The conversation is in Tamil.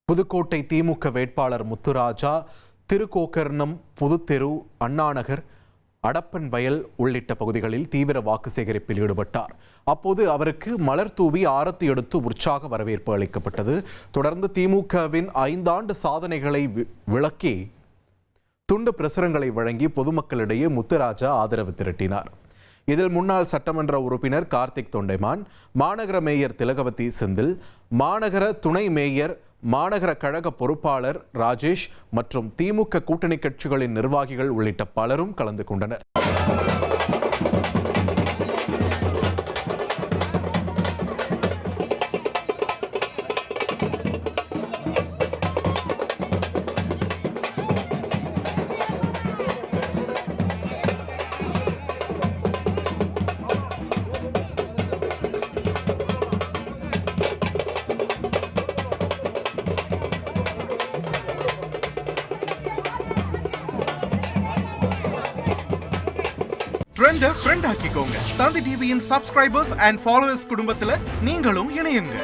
புதுக்கோட்டை திமுக வேட்பாளர் முத்துராஜா திருக்கோக்கர்ணம், புதுத்தெரு, அண்ணாநகர், அடப்பன் வயல் உள்ளிட்ட பகுதிகளில் தீவிர வாக்கு சேகரிப்பில் ஈடுபட்டார். அப்போது அவருக்கு மலர் தூவி ஆரத்தி எடுத்து உற்சாக வரவேற்பு அளிக்கப்பட்டது. தொடர்ந்து திமுகவின் 5 ஆண்டு சாதனைகளை விளக்கி துண்டு பிரசுரங்களை வழங்கி பொதுமக்களிடையே முத்துராஜா ஆதரவு திரட்டினார். இதில் முன்னாள் சட்டமன்ற உறுப்பினர் கார்த்திக் தொண்டைமான், மாநகர மேயர் திலகவதி செந்தில், மாநகர துணை மேயர், மாநகர கழக பொறுப்பாளர் ராஜேஷ் மற்றும் திமுக கூட்டணி கட்சிகளின் நிர்வாகிகள் உள்ளிட்ட பலரும் கலந்து கொண்டனர். ட்ரெண்ட ஃப்ரெண்ட் ஆக்கிக்கோங்க. தந்தி டிவியின் சப்ஸ்கிரைபர்ஸ் அண்ட் ஃபாலோவர்ஸ் குடும்பத்துல நீங்களும் இணையுங்க.